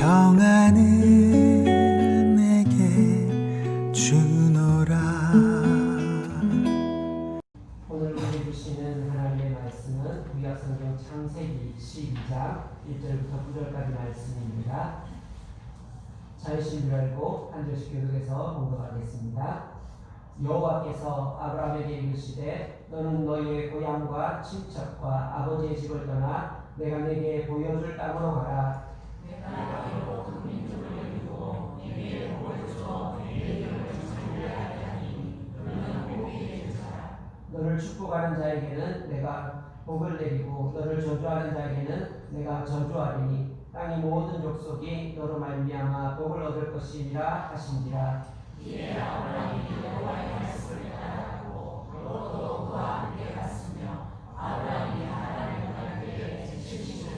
평안을 내게 주노라. 오늘 우리에게 주시는 하나님의 말씀은 구약성경 창세기 12장 1절부터 9절까지 말씀입니다. 자유신 줄 알고 한 절씩 교독해서 공부하겠습니다. 여호와께서 아브라함에게 이르시되 너는 너희의 고향과 친척과 아버지의 집을 떠나 내가 네게 보여줄 땅으로 가라. 내가 너로 큰 민족을 이루고 네 위에 복을 주어 네 이름을 창대하게 하리니 너는 복이 되리라. 너를 축복하는 자에게는 내가 복을 내리고 너를 저주하는 자에게는 내가 저주하리니 땅의 모든 족속이 너로 말미암아 복을 얻을 것이니라 하신지라. 이에 아브라함이 여호와의 말씀을 따르고 롯도 그와 함께 갔으며 아브라함이 하란에 갈 때에 70세였다.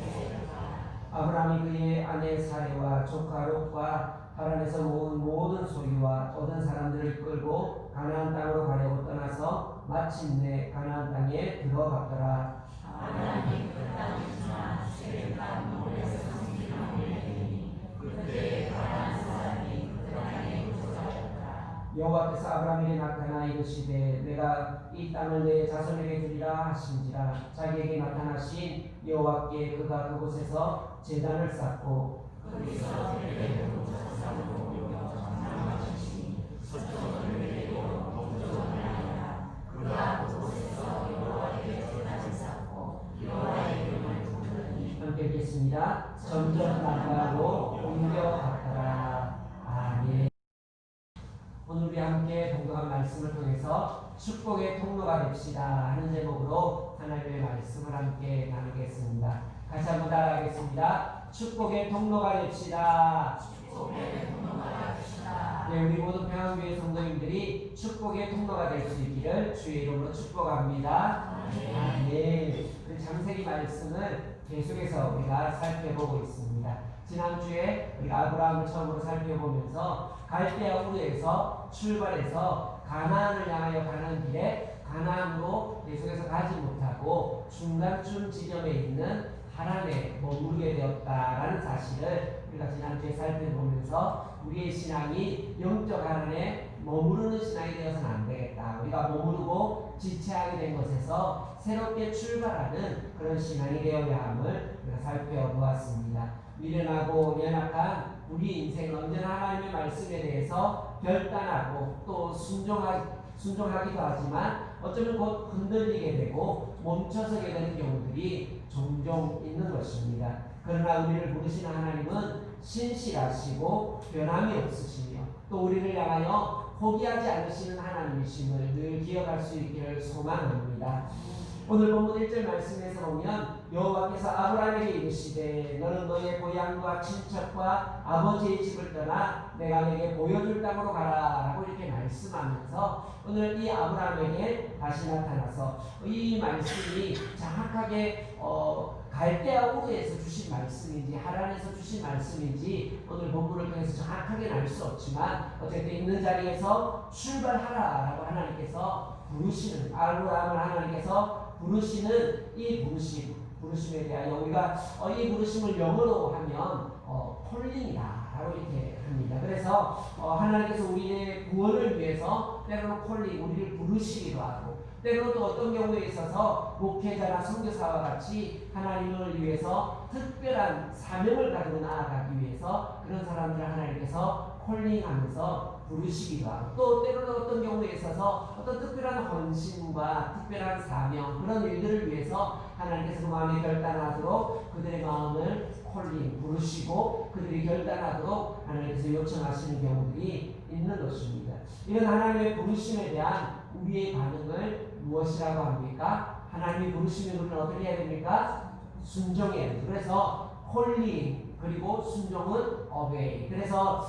아브라함이 그의 아내 사레와 조카 롯과 하란에서 모은 모든 소유와 얻은 사람들을 끌고 가나안 땅으로 가려고 떠나서 마침내 가나안 땅에 들어갔더라. 아브라함이 그 땅을 지나 세겜과 모레에서 성기를 내리니 그때 가나안 사람이 그 땅에 거주하였다. 여호와께서 아브라함에게 나타나 이르시되 내가 이 땅을 내 자손에게 주리라 하신지라. 자기에게 나타나신 여호와께 그가 그곳에서 제단을 쌓고 거기서 베델레헴으로 사람으로 옮겨 장막하시니 서쪽을 내리고 동쪽을 향하여 그가 그곳에서 여호와께 제단을 쌓고 여호와의 이름을 부르니 함께 읽겠습니다. 점점 나가고 옮겨갔더라. 아멘. 오늘 우리 함께 동등한 말씀을 통해서 축복의 통로가 됩시다 하는 제목으로 하나님의 말씀을 함께 나누겠습니다. 다시 한번 따라하겠습니다. 축복의 통로가 됩시다. 축복의 통로가 됩시다. 네, 우리 모든 평안교회 성도님들이 축복의 통로가 될 수 있기를 주의 이름으로 축복합니다. 아멘. 우리 창세기 말씀을 계속해서 우리가 살펴보고 있습니다. 지난주에 우리가 아브라함을 처음으로 살펴보면서 갈대아 우르에서 출발해서 가나안을 향하여 가는 길에 가나안으로 계속해서 가지 못하고 중간쯤 지점에 있는 하란에 머무르게 되었다라는 사실을 우리가 지난주에 살펴보면서 우리의 신앙이 영적 하란에 머무르는 신앙이 되어서는 안 되겠다. 우리가 머무르고 지체하게 된 것에서 새롭게 출발하는 그런 신앙이 되어야 함을 우리가 살펴보았습니다. 미련하고 연약한 우리 인생은 언제나 하나님의 말씀에 대해서 결단하고 또 순종하기도 하지만 어쩌면 곧 흔들리게 되고 멈춰서게 되는 경우들이 종종 있는 것입니다. 그러나 우리를 부르시는 하나님은 신실하시고 변함이 없으시며 또 우리를 향하여 포기하지 않으시는 하나님이심을 늘 기억할 수 있기를 소망합니다. 오늘 본문 1절 말씀에서 보면 여호와께서 아브라함에게 이르시되 너는 너의 고향과 친척과 아버지의 집을 떠나 내가 네게 보여줄 땅으로 가라 라고 이렇게 말씀하면서 오늘 이 아브라함에게 다시 나타나서 이 말씀이 정확하게 갈대아 우르에서 주신 말씀인지 하란에서 주신 말씀인지 오늘 본문을 통해서 정확하게 알 수 없지만 어쨌든 있는 자리에서 출발하라 라고 하나님께서 부르시는 아브라함을 하나님께서 부르시는 이 부르심에 대하여 우리가 이 부르심을 영어로 하면 콜링이다라고 이렇게 합니다. 그래서 하나님께서 우리의 구원을 위해서 때로는 콜링 우리를 부르시기도 하고 때로는 또 어떤 경우에 있어서 목회자나 선교사와 같이 하나님을 위해서 특별한 사명을 가지고 나아가기 위해서 그런 사람들을 하나님께서 콜링하면서 부르시기도 하고 또 때로는 어떤 경우에 있어서 어떤 특별한 헌신과 특별한 사명 그런 일들을 위해서 하나님께서 그 마음에 결단하도록 그들의 마음을 콜링 부르시고 그들이 결단하도록 하나님께서 요청하시는 경우들이 있는 것입니다. 이런 하나님의 부르심에 대한 우리의 반응을 무엇이라고 합니까? 하나님이 부르시면 우리는 어떻게 해야 됩니까? 순종해야 됩니다. 그래서 콜링 그리고 순종은 obey. 그래서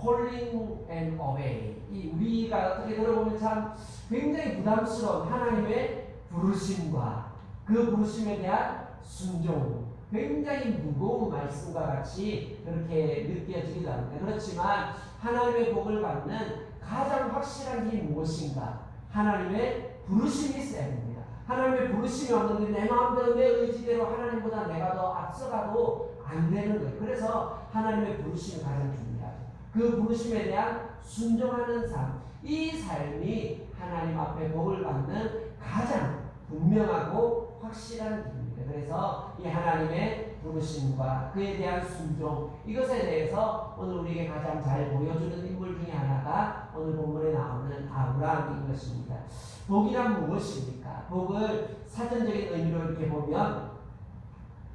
calling and obey. 이 우리가 어떻게 들어보면 참 굉장히 부담스러운 하나님의 부르심과 그 부르심에 대한 순종. 굉장히 무거운 말씀과 같이 그렇게 느껴지기도 합니다. 그렇지만 하나님의 복을 받는 가장 확실한 게 무엇인가? 하나님의 부르심이 있어야 됩니다. 하나님의 부르심이 없는데 내 마음대로 내 의지대로 하나님보다 내가 더 앞서가도 안 되는 거예요. 그래서 하나님의 부르심이 가장 중요하죠. 그 부르심에 대한 순종하는 삶, 이 삶이 하나님 앞에 복을 받는 가장 분명하고 확실한 길입니다. 그래서 이 하나님의 부르심과 그에 대한 순종, 이것에 대해서 오늘 우리에게 가장 잘 보여주는 인물 중에 하나가 오늘 본문에 나오는 아브라함인 것입니다. 복이란 무엇입니까? 복을 사전적인 의미로 이렇게 보면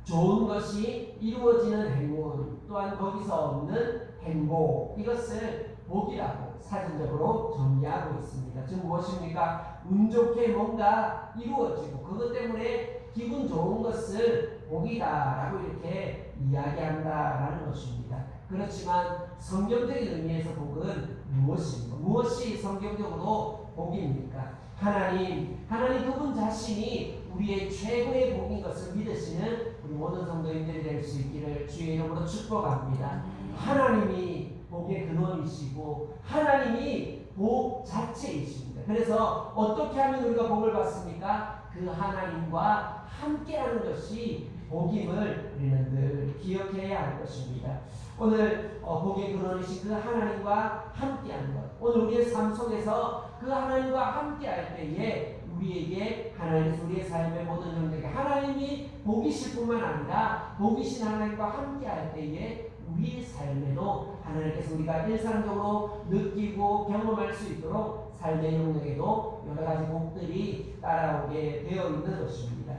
좋은 것이 이루어지는 행운, 또한 거기서 얻는 행복, 이것을 복이라고 사전적으로 정의하고 있습니다. 즉 무엇입니까? 운 좋게 뭔가 이루어지고 그것 때문에 기분 좋은 것을 복이다라고 이렇게 이야기한다라는 것입니다. 그렇지만 성경적인 의미에서 복은 무엇입니까? 무엇이 성경적으로 복입니까? 하나님 그분 자신이 우리의 최고의 복인 것을 믿으시는 우리 모든 성도님들이 될 수 있기를 주의 이름으로 축복합니다. 하나님이 복의 근원이시고 하나님이 복 자체이십니다. 그래서 어떻게 하면 우리가 복을 받습니까? 그 하나님과 함께하는 것이 복임을 우리는 늘 기억해야 할 것입니다. 오늘 복의 근원이신 그 하나님과 함께하는 것, 오늘 우리의 삶 속에서 그 하나님과 함께할 때에 우리에게 하나님께서 우리의 삶의 모든 영역에 하나님이 복이실 뿐만 아니라 복이신 하나님과 함께할 때에 우리 삶에도 하나님께서 우리가 일상적으로 느끼고 경험할 수 있도록 삶의 영역에도 여러 가지 복들이 따라오게 되어 있는 것입니다.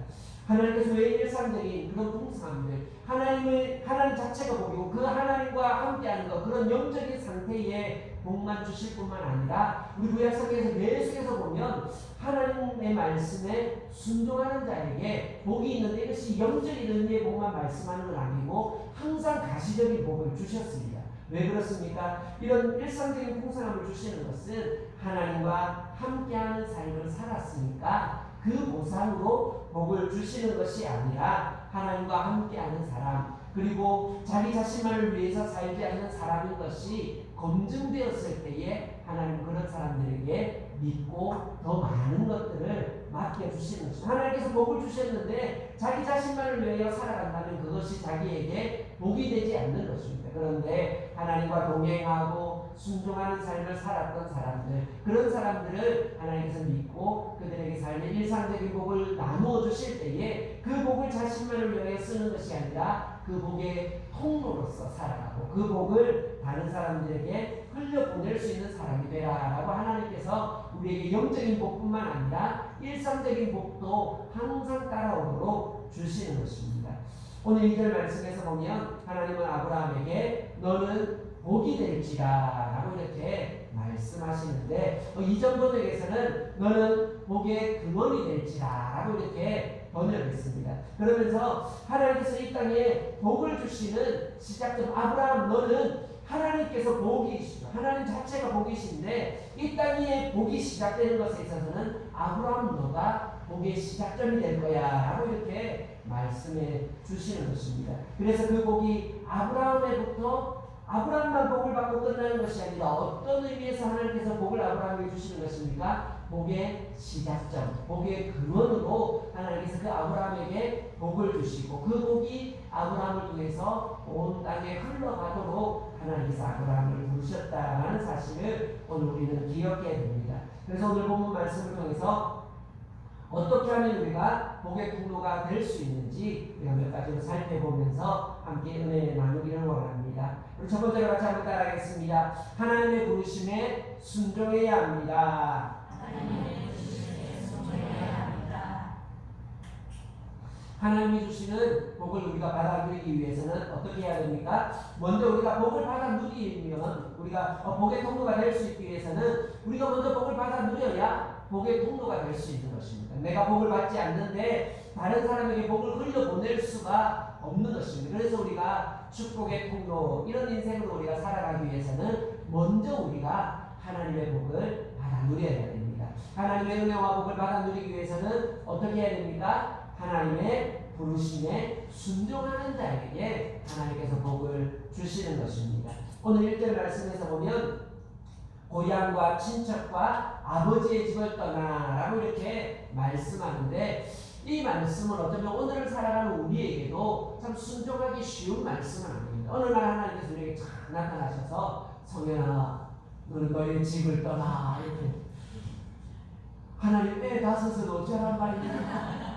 하나님께서 왜 일상적인 그런 풍성함들, 하나님 자체가 복이고 그 하나님과 함께하는 것, 그런 영적인 상태에 복만 주실 뿐만 아니라 우리 구약성경에서 계속해서 보면 하나님의 말씀에 순종하는 자에게 복이 있는데 이것이 영적인 의미의 복만 말씀하는 건 아니고 항상 가시적인 복을 주셨습니다. 왜 그렇습니까? 이런 일상적인 풍성함을 주시는 것은 하나님과 함께하는 삶을 살았으니까 그 보상으로 복을 주시는 것이 아니라 하나님과 함께하는 사람, 그리고 자기 자신만을 위해서 살지 않는 사람인 것이 검증되었을 때에 하나님 그런 사람들에게 믿고 더 많은 것들을 맡겨주시는 것입니다. 하나님께서 복을 주셨는데 자기 자신만을 위하여 살아간다면 그것이 자기에게 복이 되지 않는 것입니다. 그런데 하나님과 동행하고 순종하는 삶을 살았던 사람들, 그런 사람들을 하나님께서 믿고 그들에게 삶의 일상적인 복을 나누어 주실 때에 그 복을 자신만을 위하여 쓰는 것이 아니라 그 복의 통로로서 살아가고 그 복을 다른 사람들에게 흘려보낼 수 있는 사람이 되라라고 하나님께서 우리에게 영적인 복뿐만 아니라 일상적인 복도 항상 따라오도록 주시는 것입니다. 오늘 2절 말씀에서 보면 하나님은 아브라함에게 너는 복이 될지라 라고 이렇게 말씀하시는데 이전 번역에서는 너는 복의 근원이 될지라 라고 이렇게 번역했습니다. 그러면서 하나님께서 이 땅에 복을 주시는 시작점, 아브라함 너는 하나님께서 복이시죠. 하나님 자체가 복이신데 이 땅에 복이 시작되는 것에 있어서는 아브라함 너가 복의 시작점이 될 거야 라고 이렇게 말씀해 주시는 것입니다. 그래서 그 복이 아브라함에부터 아브라함만 복을 받고 끝나는 것이 아니라 어떤 의미에서 하나님께서 복을 아브라함에게 주시는 것입니까? 복의 시작점, 복의 근원으로 하나님께서 그 아브라함에게 복을 주시고 그 복이 아브라함을 통해서 온 땅에 흘러가도록 하나님께서 아브라함을 부르셨다는 사실을 오늘 우리는 기억해야 됩니다. 그래서 오늘 본문 말씀을 통해서 어떻게 하면 우리가 복의 통로가 될 수 있는지 우리가 몇 가지로 살펴보면서 함께 은혜 나누기를 원합니다. 우리 첫 번째로 같이 한번 따라하겠습니다. 하나님의 부르심에 순종해야 합니다. 하나님이 주시는 복을 우리가 받아 누리기 위해서는 어떻게 해야 됩니까? 먼저 우리가 복을 받아 누리면 우리가 복의 통로가 될 수 있기 위해서는 우리가 먼저 복을 받아 누려야 복의 통로가 될 수 있는 것입니다. 내가 복을 받지 않는데 다른 사람에게 복을 흘려보낼 수가 없는 것입니다. 그래서 우리가 축복의 통로, 이런 인생으로 우리가 살아가기 위해서는 먼저 우리가 하나님의 복을 받아 누려야 됩니다. 하나님의 은혜와 복을 받아 누리기 위해서는 어떻게 해야 됩니까? 하나님의 부르심에 순종하는 자에게 하나님께서 복을 주시는 것입니다. 오늘 1절 말씀에서 보면 고향과 친척과 아버지의 집을 떠나라고 이렇게 말씀하는데, 이 말씀은 어쩌면 오늘을 살아가는 우리에게도 참 순종하기 쉬운 말씀은 아닙니다. 어느 날 하나님께서 우리에게 쫙 나타나셔서 성현아 너는 너의 집을 떠나 이렇게, 하나님 애 다섯을 어쩌란 말이냐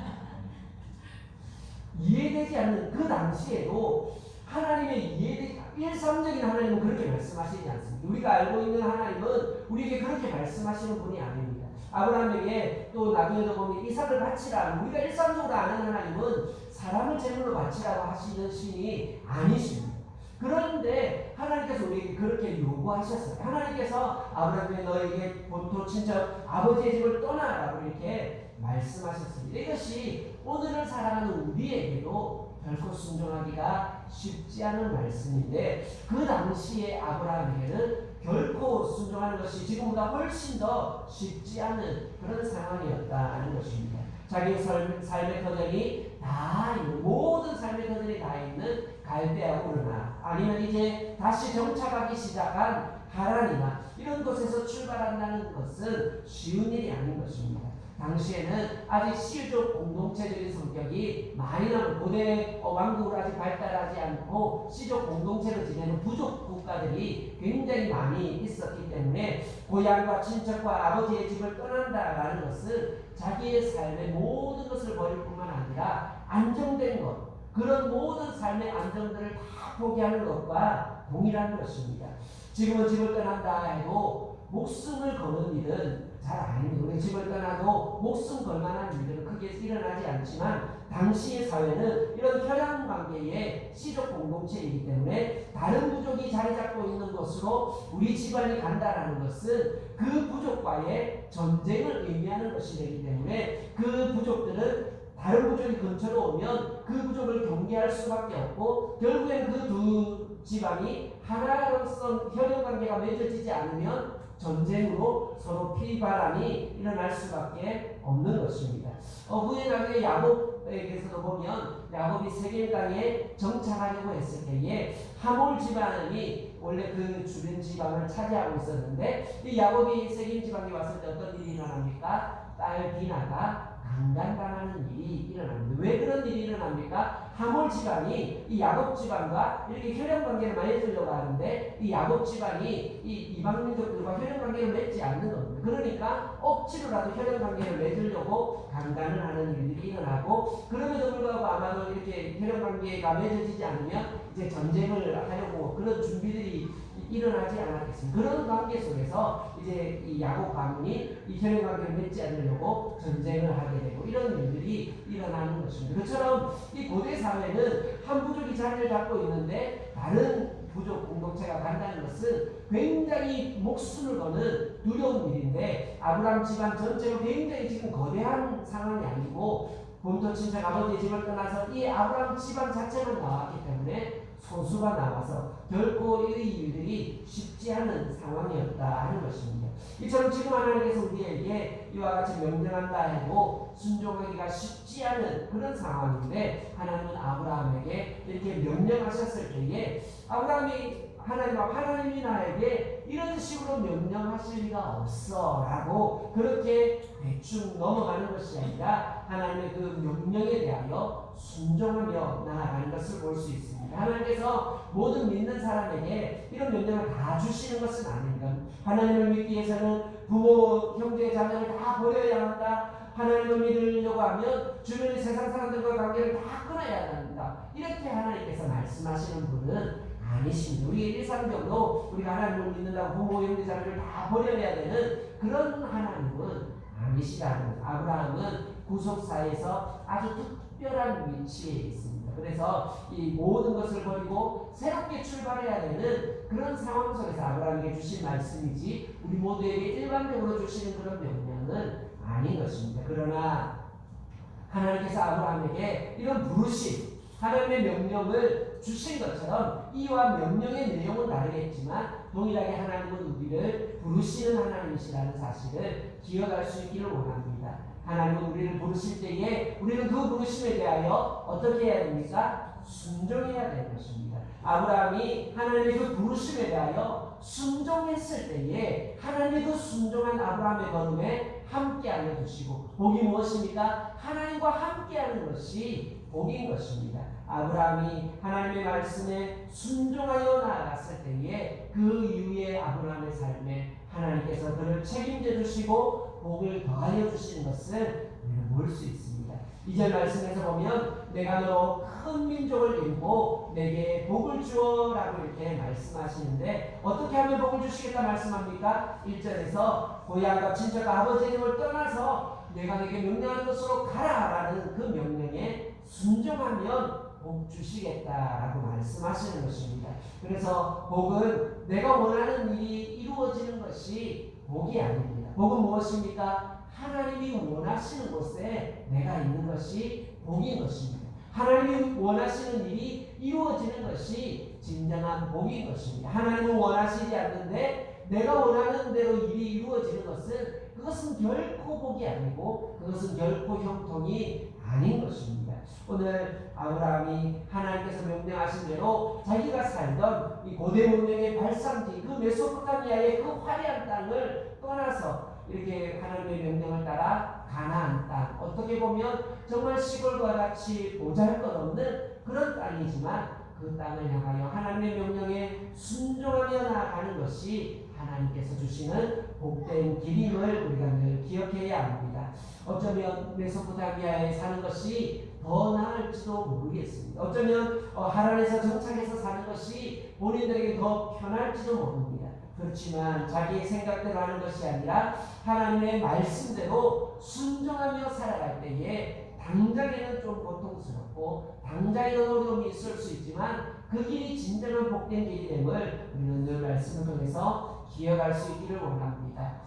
이해되지 않는 그 당시에도 하나님의 이해되지, 일상적인 하나님은 그렇게 말씀하시지 않습니다. 우리가 알고 있는 하나님은 우리에게 그렇게 말씀하시는 분이 아닙니다. 아브라함에게 또 나중에도 보면 이삭을 바치라, 우리가 일상적으로 아는 하나님은 사람을 제물로 바치라고 하시는 신이 아니십니다. 그런데 하나님께서 우리에게 그렇게 요구하셨어요. 하나님께서 아브라함에게 너에게 본토 친척 아버지의 집을 떠나라고 이렇게 말씀하셨습니다. 이것이 오늘을 살아가는 우리에게도 결코 순종하기가 쉽지 않은 말씀인데, 그 당시에 아브라함에게는 결코 순종하는 것이 지금보다 훨씬 더 쉽지 않은 그런 상황이었다는 것입니다. 자기 삶의 터전이 다 있는, 모든 삶의 터전이 다 있는 갈대아 우르나, 아니면 이제 다시 정착하기 시작한 하란이나 이런 곳에서 출발한다는 것은 쉬운 일이 아닌 것입니다. 당시에는 아직 시족 공동체적인 성격이 많이 남은, 고대 왕국으로 아직 발달하지 않고 시족 공동체로 지내는 부족 국가들이 굉장히 많이 있었기 때문에 고향과 친척과 아버지의 집을 떠난다라는 것은 자기의 삶의 모든 것을 버릴 뿐만 아니라 안정된 것, 그런 모든 삶의 안정들을 다 포기하는 것과 동일한 것입니다. 지금은 집을 떠난다 해도 목숨을 거는 일은 잘 아닙니다. 우리 집을 떠나도 목숨 걸 만한 일들은 크게 일어나지 않지만, 당시의 사회는 이런 혈연 관계의 시족 공동체이기 때문에 다른 부족이 자리 잡고 있는 곳으로 우리 집안이 간다라는 것은 그 부족과의 전쟁을 의미하는 것이 되기 때문에, 그 부족들은 다른 부족이 근처로 오면 그 부족을 경계할 수밖에 없고, 결국엔 그 두 집안이 하나로서 혈연 관계가 맺어지지 않으면 전쟁으로 서로 피바람이 일어날 수밖에 없는 것입니다. 후에 나중에 야곱에게서도 보면, 야곱이 세겜 땅에 정착하려고 했을 때에 하몰 집안이 원래 그 주변 지방을 차지하고 있었는데, 이 야곱이 세겜 지방에 왔을 때 어떤 일이 일어납니까? 딸 디나가 강간당하는 일이 일어납니다. 왜 그런 일이 일어납니까? 하몰 집안이 이 야곱 집안과 이렇게 혈연 관계를 맺으려고 하는데, 이 야곱 집안이 이 이방 민족들과 혈연 관계를 맺지 않는 겁니다. 그러니까 억지로라도 혈연 관계를 맺으려고 강간을 하는 일들이 일어나고, 그럼에도 불구하고 아마도 이렇게 혈연 관계가 맺어지지 않으면 이제 전쟁을 하려고 그런 준비들이 일어나지 않았겠습니다. 그런 관계 속에서 이제 이 야곱 가문이 이 혈연 관계를 맺지 않으려고 전쟁을 하게 되고, 이런 일들이 일어나는 것입니다. 그처럼 이 고대 사회는 한 부족이 자리를 잡고 있는데 다른 부족 공동체가 간다는 것은 굉장히 목숨을 거는 두려운 일인데, 아브라함 집안 전체로 굉장히 지금 거대한 상황이 아니고 본토 친척 아버지의 집을 떠나서 이 아브라함 집안 자체만 나왔기 때문에 소수가 나와서 결코 이 일들이 쉽지 않은 상황이었다 하는 것입니다. 이처럼 지금 하나님께서 우리에게 이와 같이 명령한다 해도 순종하기가 쉽지 않은 그런 상황인데, 하나님은 아브라함에게 이렇게 명령하셨을 때에 하나님이 나에게 이런 식으로 명령하실 리가 없어 라고 그렇게 대충 넘어가는 것이 아니라, 하나님의 그 명령에 대하여 순종하며 나아가는 것을 볼 수 있습니다. 하나님께서 모든 믿는 사람에게 이런 명령을 다 주시는 것은 아닙니다. 하나님을 믿기 위해서는 부모, 형제, 자녀를 다 버려야 한다. 하나님을 믿으려고 하면 주변의 세상 사람들과 관계를 다 끊어야 한다. 이렇게 하나님께서 말씀하시는 분은 아니십니다. 우리 일상적으로 우리가 하나님을 믿는다고 부모, 형제, 자녀를 다 버려야 되는 그런 하나님은 아니시라는 거예요. 아브라함은 구속사에서 아주 특별한 위치에 있습니다. 그래서 이 모든 것을 버리고 새롭게 출발해야 되는 그런 상황 속에서 아브라함에게 주신 말씀이지, 우리 모두에게 일반적으로 주시는 그런 명령은 아닌 것입니다. 그러나 하나님께서 아브라함에게 이런 부르심, 하나님의 명령을 주신 것처럼 이와 명령의 내용은 다르겠지만 동일하게 하나님은 우리를 부르시는 하나님이시라는 사실을 기억할 수 있기를 원합니다. 하나님은 우리를 부르실 때에 우리는 그 부르심에 대하여 어떻게 해야 됩니까? 순종해야 되는 것입니다. 아브라함이 하나님의 그 부르심에 대하여 순종했을 때에 하나님의 그 순종한 아브라함의 걸음에 함께하여 주시고, 복이 무엇입니까? 하나님과 함께하는 것이 복인 것입니다. 아브라함이 하나님의 말씀에 순종하여 나아갔을 때에 그 이후에 아브라함의 삶에 하나님께서 그를 책임져 주시고 복을 더하여 주시는 것을 우리는 볼 수 있습니다. 2절 말씀에서 보면 내가 너로 큰 민족을 이루고 내게 복을 주어 라고 이렇게 말씀하시는데, 어떻게 하면 복을 주시겠다 말씀합니까? 1절에서 고향과 친척과 아버지 집을 떠나서 내가 내게 명령한 곳으로 가라라는 그 명령에 순종하면 복 주시겠다라고 말씀하시는 것입니다. 그래서 복은 내가 원하는 일이 이루어지는 것이 복이 아닙니다. 복은 무엇입니까? 하나님이 원하시는 곳에 내가 있는 것이 복인 것입니다. 하나님이 원하시는 일이 이루어지는 것이 진정한 복인 것입니다. 하나님은 원하시지 않는데 내가 원하는 대로 일이 이루어지는 그것은 결코 복이 아니고 그것은 결코 형통이 아닌 것입니다. 오늘 아브라함이 하나님께서 명령하신 대로 자기가 살던 이 고대 문명의 발상지, 그 메소포타미아의 그 화려한 땅을 떠나서 이렇게 하나님의 명령을 따라 가나안 땅, 어떻게 보면 정말 시골과 같이 보잘것없는 그런 땅이지만 그 땅을 향하여 하나님의 명령에 순종하며 나아가는 것이 하나님께서 주시는 복된 길임을 우리가 늘 기억해야 합니다. 어쩌면 메소포타미아에 사는 것이 더 나을지도 모르겠습니다. 어쩌면 하란에서 정착해서 사는 것이 본인들에게 더 편할지도 모릅니다. 그렇지만 자기의 생각대로 하는 것이 아니라 하나님의 말씀대로 순종하며 살아갈 때에 당장에는 좀 고통스럽고 당장에는 어려움이 있을 수 있지만 그 길이 진정한 복된 길임을 우리는 늘 말씀을 통해서 기억할 수 있기를 원합니다.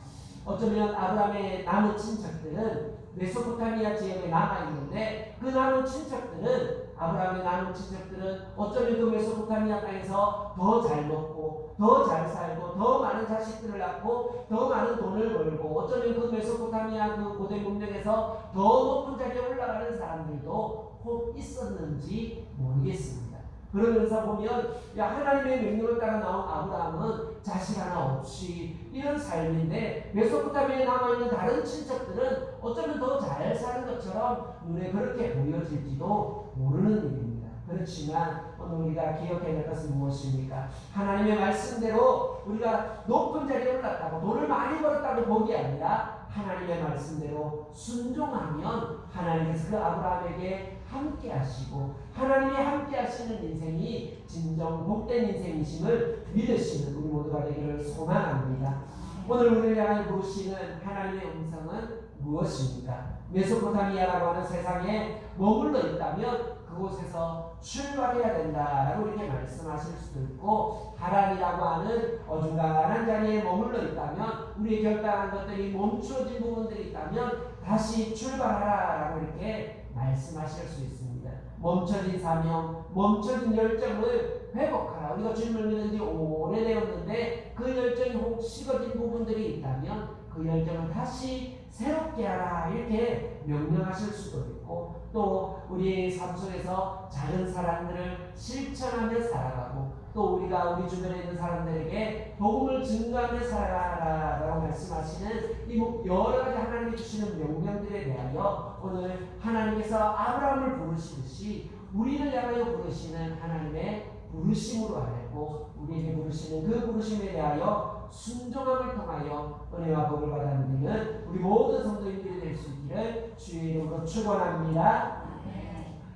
어쩌면 아브라함의 남은 친척들은 메소포타미아 지역에 남아있는데 그 남은 친척들은 아브라함의 남은 친척들은 어쩌면 그 메소포타미아 땅에서 더 잘 먹고 더 잘 살고 더 많은 자식들을 낳고 더 많은 돈을 벌고 어쩌면 그 메소포타미아 그 고대 문명에서 더 높은 자리에 올라가는 사람들도 혹 있었는지 모르겠습니다. 그러면서 보면 하나님의 명령을 따라 나온 아브라함은 자식 하나 없이 이런 삶인데 메소포타미아에 남아있는 다른 친척들은 어쩌면 더 잘 사는 것처럼 눈에 그렇게 보여질지도 모르는 일입니다. 그렇지만 오늘 우리가 기억해야 될 것은 무엇입니까? 하나님의 말씀대로 우리가 높은 자리에 올랐다고 돈을 많이 벌었다고 복이 아니라 하나님의 말씀대로 순종하면 하나님께서 그 아브라함에게 함께 하시고 하나님이 함께 하시는 인생이 진정 복된 인생이심을 믿으시는 우리 모두가 되기를 소망합니다. 오늘 우리를 향해 부르시는 하나님의 음성은 무엇입니까? 메소포타미아라고 하는 세상에 머물러 있다면 그곳에서 출발해야 된다라고 이렇게 말씀하실 수도 있고, 하란이라고 하는 어중간한 자리에 머물러 있다면 우리의 결단한 것들이 멈추어진 부분들이 있다면 다시 출발하라라고 이렇게 말씀하실 수 있습니다. 멈춰진 사명, 멈춰진 열정을 회복하라. 우리가 주님을 믿은 지 오래되었는데 그 열정이 혹 식어진 부분들이 있다면 그 열정을 다시 새롭게 하라 이렇게 명령하실 수도 있고, 또 우리의 삶 속에서 작은 사랑들을 실천하며 살아가고 또 우리가 우리 주변에 있는 사람들에게 복음을 증거하며 살아가라라고 말씀하시는 이 여러 가지 하나님이 주시는 명령들에 대하여 오늘 하나님께서 아브라함을 부르시듯이 우리를 향하여 부르시는 하나님의 부르심으로 알고 우리에게 부르시는 그 부르심에 대하여 순종함을 통하여 은혜와 복을 받아 누리는 우리 모든 성도님들이 될 수 있기를 주의 이름으로 축원합니다.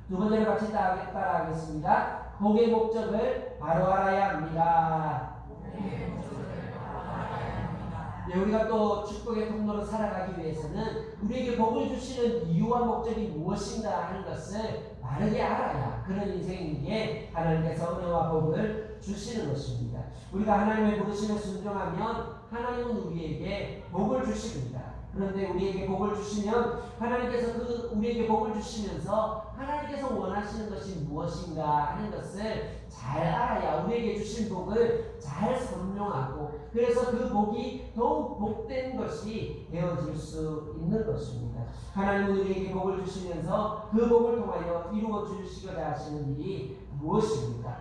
두 번째로 같이 따라하겠습니다. 복의 목적을 바로 알아야 합니다. 우리가 또 축복의 통로로 살아가기 위해서는 우리에게 복을 주시는 이유와 목적이 무엇인가 하는 것을 바르게 알아야 그런 인생이기에 하나님께서 은혜와 복을 주시는 것입니다. 우리가 하나님의 부르심에 순종하면 하나님은 우리에게 복을 주십니다. 그런데 우리에게 복을 주시면 하나님께서 우리에게 복을 주시면서 하나님께서 원하시는 것이 무엇인가 하는 것을 잘 알아야 우리에게 주신 복을 잘 선용하고 그래서 그 복이 더욱 복된 것이 되어질 수 있는 것입니다. 하나님은 우리에게 복을 주시면서 그 복을 통하여 이루어 주시고자 하시는 일이 무엇입니까?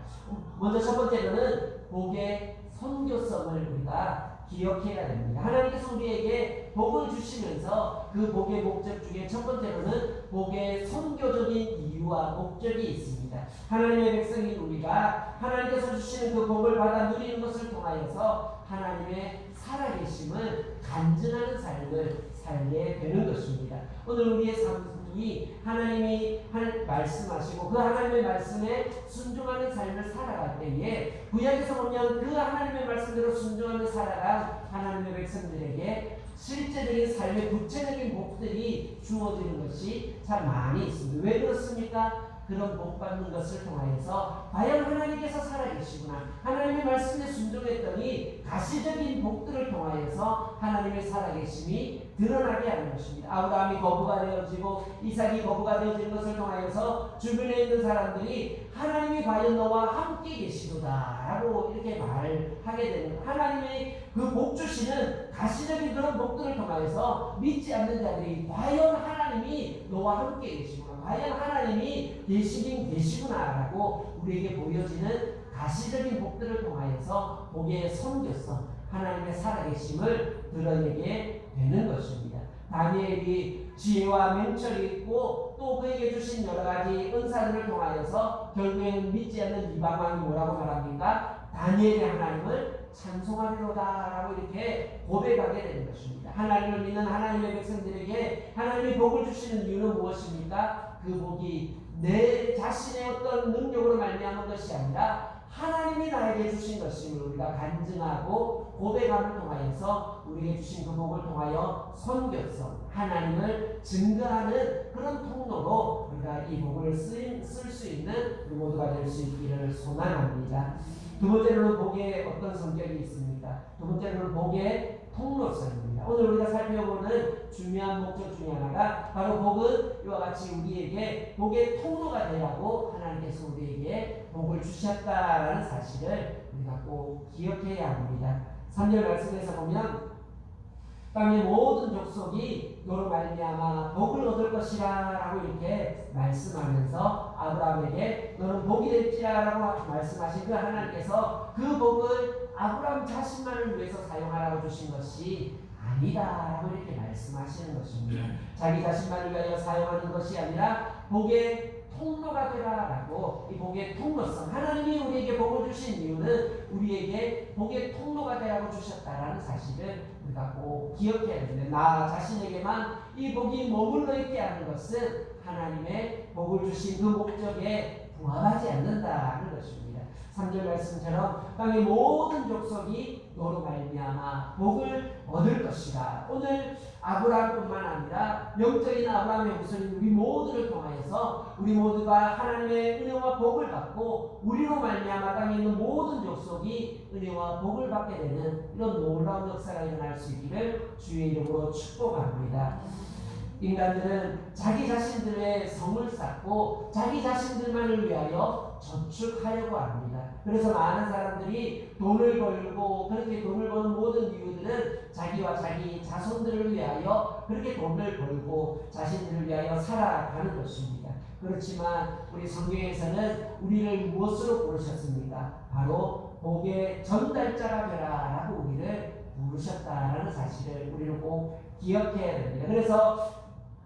먼저 첫 번째로는 복의 선교성을 우리가 기억해야 됩니다. 하나님께서 우리에게 복을 주시면서 그 복의 목적 중에 첫 번째로는 복의 선교적인 이유와 목적이 있습니다. 하나님의 백성인 우리가 하나님께서 주시는 그 복을 받아 누리는 것을 통하여서 하나님의 살아계심을 간증하는 삶을 살게 되는 것입니다. 오늘 우리의 삶이 하나님이 말씀하시고 그 하나님의 말씀에 순종하는 삶을 살아갈 때에 구약에서 보면 그 하나님의 말씀대로 순종하며 살아간 하나님의 백성들에게 실제적인 삶의 구체적인 복들이 주어지는 것이 참 많이 있습니다. 왜 그렇습니까? 그런 복 받는 것을 통하여서 과연 하나님께서 살아계시구나, 하나님의 말씀에 순종했더니 가시적인 복들을 통하여서 하나님의 살아계심이 드러나게 하는 것입니다. 아브라함이 거부가 되어지고 이삭이 거부가 되어지는 것을 통하여서 주변에 있는 사람들이 하나님이 과연 너와 함께 계시도다 라고 이렇게 말하게 되는, 하나님의 그 복 주시는 가시적인 그런 복들을 통하여서 믿지 않는 자들이 과연 하나님이 너와 함께 계시구나, 과연 하나님이 계시긴 계시구나 라고 우리에게 보여지는 가시적인 복들을 통하여서 복의 선교성, 하나님의 살아계심을 드러내게 되는 것입니다. 다니엘이 지혜와 명철이 있고 또 그에게 주신 여러 가지 은사들을 통하여서 결국에는 믿지 않는 이방왕이 뭐라고 말합니까? 다니엘의 하나님을 찬송하리로다 라고 이렇게 고백하게 되는 것입니다. 하나님을 믿는 하나님의 백성들에게 하나님이 복을 주시는 이유는 무엇입니까? 그 복이 내 자신의 어떤 능력으로 말미암은 것이 아니라 하나님이 나에게 주신 것임을 우리가 간증하고 고백함을 통하여서 우리에게 주신 그 복을 통하여 선교성, 하나님을 증거하는 그런 통로로 우리가 이 복을 쓸 수 있는 우리 모두가 될 수 있기를 소망합니다. 두 번째로는 복의 어떤 성격이 있습니까? 두 번째로는 복의 통로성입니다. 오늘 우리가 살펴보는 중요한 목적 중에 하나가 바로 복은 이와 같이 우리에게 복의 통로가 되라고 하나님께서 우리에게 복을 주셨다라는 사실을 우리가 꼭 기억해야 합니다. 3절 말씀에서 보면 땅의 모든 족속이 너로 말미암아 복을 얻을 것이라 라고 이렇게 말씀하면서 아브라함에게 너는 복이 될지라 라고 말씀하신 그 하나님께서 그 복을 아브라함 자신만을 위해서 사용하라고 주신 것이 아니다 라고 이렇게 말씀하시는 것입니다. 자기 자신만을 위하여 사용하는 것이 아니라 복의 통로가 되라 라고, 이 복의 통로성, 하나님이 우리에게 복을 주신 이유는 우리에게 복의 통로가 되라고 주셨다라는 사실을 우리가 꼭 기억해야 되는데, 나 자신에게만 이 복이 머물러 있게 하는 것은 하나님의 복을 주신 그 목적에 부합하지 않는다는 것입니다. 3절 말씀처럼 땅의 모든 족속이 너로 말미암아 복을 얻을 것이다. 오늘 아브라함뿐만 아니라 영적인 아브라함의 후손인 우리 모두를 통하여서 우리 모두가 하나님의 은혜와 복을 받고 우리로 말미암아 땅에 있는 모든 족속이 은혜와 복을 받게 되는 이런 놀라운 역사가 일어날 수 있기를 주의 이름으로 축복합니다. 인간들은 자기 자신들의 성을 쌓고 자기 자신들만을 위하여 저축하려고 합니다. 그래서 많은 사람들이 돈을 벌고 그렇게 돈을 버는 모든 이유들은 자기와 자기 자손들을 위하여 그렇게 돈을 벌고 자신들을 위하여 살아가는 것입니다. 그렇지만 우리 성경에서는 우리를 무엇으로 부르셨습니까? 바로 복의 전달자가 되라 라고 우리를 부르셨다라는 사실을 우리는 꼭 기억해야 됩니다. 그래서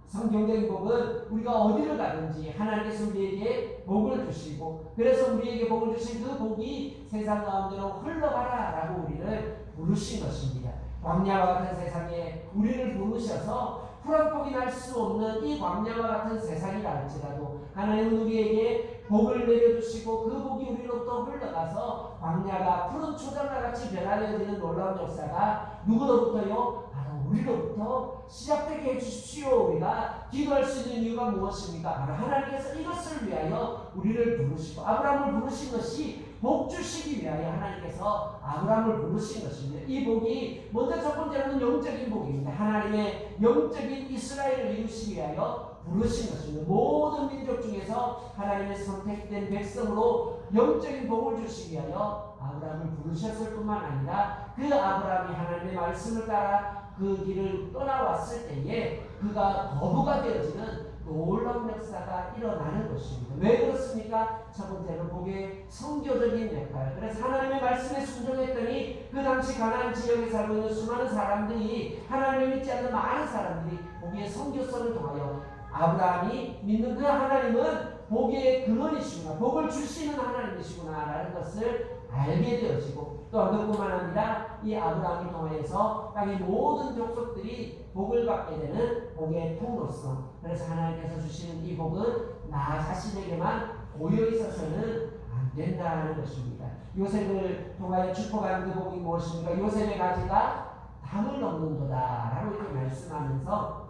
성경적인 복은 우리가 어디를 가든지 하나님께서 우리에게 복을 주시고, 그래서 우리에게 복을 주신 그 복이 세상 가운데로 흘러가라 라고 우리를 부르신 것입니다. 광야와 같은 세상에 우리를 부르셔서 풀한폭이 날 수 없는 이 광야와 같은 세상이라 할지라도 하나님은 우리에게 복을 내려주시고 그 복이 우리로부터 흘러가서 광야가 푸른 초장과 같이 변화되어지는 놀라운 역사가 누구로부터요? 우리로부터 시작되게 해주십시오. 우리가 기도할 수 있는 이유가 무엇입니까? 바로 하나님께서 이것을 위하여 우리를 부르시고 아브라함을 부르신 것이 복 주시기 위하여 하나님께서 아브라함을 부르신 것입니다. 이 복이 먼저 첫 번째로는 영적인 복입니다. 하나님의 영적인 이스라엘을 이루시기 위하여 부르신 것입니다. 모든 민족 중에서 하나님의 선택된 백성으로 영적인 복을 주시기 위하여 아브라함을 부르셨을 뿐만 아니라 그 아브라함이 하나님의 말씀을 따라 그 길을 떠나왔을 때에 그가 거부가 되어지는 놀라운 역사가 일어나는 것입니다. 왜 그렇습니까? 첫 번째는 복의 성교적인 역할. 그래서 하나님의 말씀에 순종했더니 그 당시 가나안 지역에 살고 있는 수많은 사람들이 하나님을 믿지 않는 많은 사람들이 복의 성교성을 통하여 아브라함이 믿는 그 하나님은 복의 근원이시구나, 복을 주시는 하나님이시구나 라는 것을 알게 되어지고, 또 그뿐만 아니라 이 아브라함을 통해서 땅의 모든 족속들이 복을 받게 되는 복의 통로성. 그래서 하나님께서 주시는 이 복은 나 자신에게만 고여 있어서는 안 된다는 것입니다. 요셉을 통하여 축복하는 그 복이 무엇입니까? 요셉의 가지가 담을 넘는도다 라고 이렇게 말씀하면서,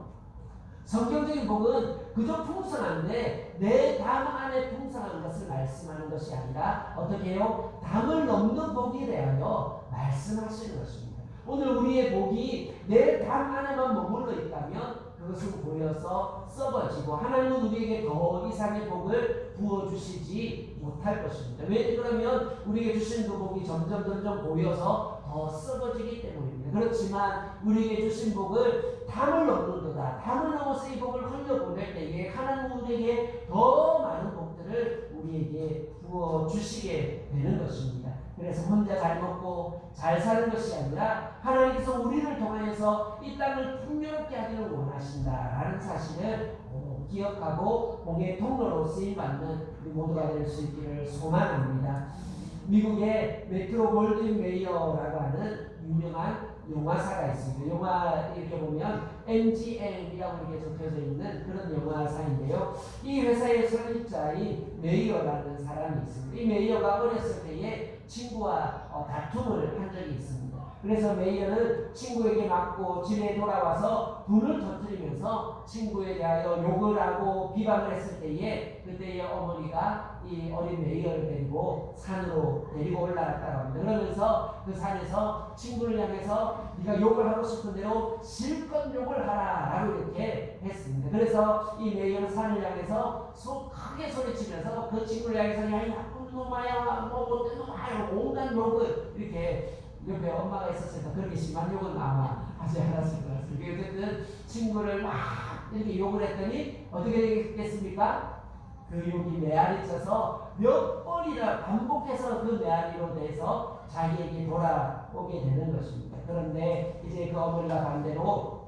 성경적인 복은 그저 풍성한데 내 담 안에 풍성한 것을 말씀하는 것이 아니라 어떻게 해요? 담을 넘는 복이 되어야 말씀하시는 것입니다. 오늘 우리의 복이 내 담 안에만 머물러 있다면 그것은 보여서 썩어지고 하나님은 우리에게 더 이상의 복을 부어주시지 못할 것입니다. 왜 그러면 우리에게 주신 그 복이 점점 보여서 더 썩어지기 때문입니다. 그렇지만 우리에게 주신 복을 담을 넘는도다. 담을 넘어서 이 복을 흘려보낼 때에 하나님 우리에게 더 많은 복들을 우리에게 부어주시게 되는 것입니다. 그래서 혼자 잘 먹고 잘 사는 것이 아니라 하나님께서 우리를 통하여서 이 땅을 풍요롭게 하기를 원하신다라는 사실을 기억하고 복의 통로로 쓰임받는 우리 모두가 될 수 있기를 소망합니다. 미국의 메트로 골든 메이어라고 하는 유명한 영화사가 있습니다. 영화 이렇게 보면 MGM이라고 이렇게 적혀져 있는 그런 영화사인데요. 이 회사의 설립자인 메이어라는 사람이 있습니다. 이 메이어가 어렸을 때에 친구와 다툼을 한 적이 있습니다. 그래서 메이어는 친구에게 맞고 집에 돌아와서 분을 터뜨리면서 친구에 대하여 욕을 하고 비방을 했을 때에 그때의 어머니가 이 어린 메이어를 데리고 산으로 데리고 올라갔다고 합니다. 그러면서 그 산에서 친구를 향해서 네가 욕을 하고 싶은 대로 실컷 욕을 하라 라고 이렇게 했습니다. 그래서 이 메이어는 산을 향해서 크게 소리치면서 그 친구를 향해서 야 이 나쁜 놈아야 뭐 못된 놈아야 온갖 욕을 이렇게, 옆에 엄마가 있었으니까 그렇게 심한 욕은 아마 하지 않았을 것 같습니다. 어쨌든 친구를 막 이렇게 욕을 했더니 어떻게 되겠습니까? 그 욕이 메아리 쳐서 몇 번이나 반복해서 그 메아리로 돼서 자기에게 돌아오게 되는 것입니다. 그런데 이제 그 어머니가 반대로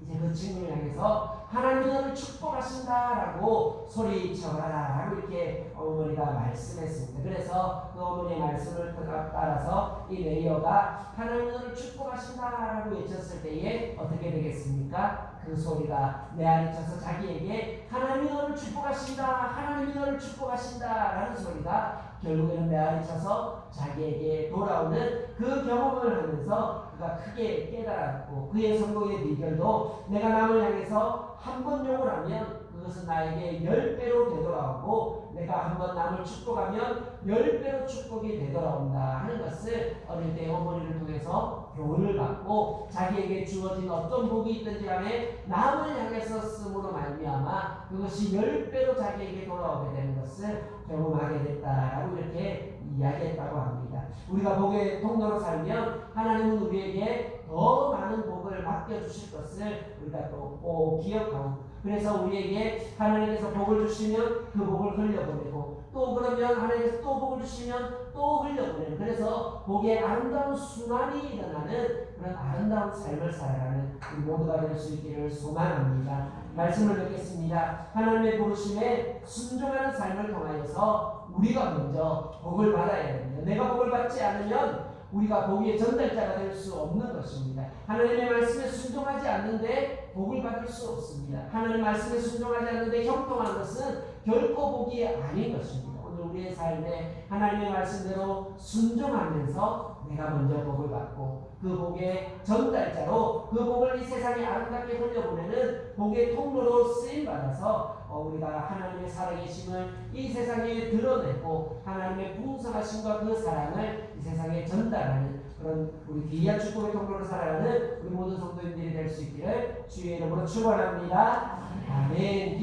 이제 그 친구를 향해서 하나님이 너를 축복하신다라고 소리쳐라 라고 이렇게 어머니가 말씀했습니다. 그래서 그 어머니의 말씀을 따라서 이 메이어가 하나님이 너를 축복하신다라고 외쳤을 때에 어떻게 되겠습니까? 그 소리가 메아리쳐서 자기에게 하나님이 너를 축복하신다, 하나님이 너를 축복하신다 라는 소리가 결국에는 메아리쳐서 자기에게 돌아오는 그 경험을 하면서 그가 크게 깨달았고, 그의 성공의 비결도 내가 남을 향해서 한 번 욕을 하면 그것은 나에게 10배로 되돌아오고, 내가 한 번 남을 축복하면 10배로 축복이 되돌아온다 하는 것을 어릴 때 어머니를 통해서 교훈을 받고, 자기에게 주어진 어떤 복이 있든지 간에 남을 향해서 쓰므로 말미암아 그것이 10배로 자기에게 돌아오게 되는 것을 경험하게 됐다라고 이렇게 이야기했다고 합니다. 우리가 복의 통로로 살면 하나님은 우리에게 더 많은 복을 맡겨주실 것을 우리가 또 꼭 기억하고, 그래서 우리에게 하나님께서 복을 주시면 그 복을 흘려보내고, 또 그러면 하나님께서 또 복을 주시면 또 흘려보내는, 그래서 복의 아름다운 순환이 일어나는 그런 아름다운 삶을 살아가는 우리 모두가 될 수 있기를 소망합니다. 말씀을 뵙겠습니다. 하나님의 부르심에 순종하는 삶을 통하여서 우리가 먼저 복을 받아야 됩니다. 내가 복을 받지 않으면 우리가 복의 전달자가 될 수 없는 것입니다. 하나님의 말씀에 순종하지 않는데 복을 받을 수 없습니다. 하나님의 말씀에 순종하지 않는데 형통한 것은 결코 복이 아닌 것입니다. 오늘 우리의 삶에 하나님의 말씀대로 순종하면서 내가 먼저 복을 받고 그 복의 전달자로 그 복을 이 세상에 아름답게 아름답게 돌려보내는 복의 통로로 쓰임 받아서 우리가 하나님의 살아계심을 이 세상에 드러내고 하나님의 풍성하심과 그 사랑을 이 세상에 전달하는 그런 우리 귀한 축복의 통로로 살아가는 우리 모든 성도님들이 될 수 있기를 주의 이름으로 축원합니다. 아멘.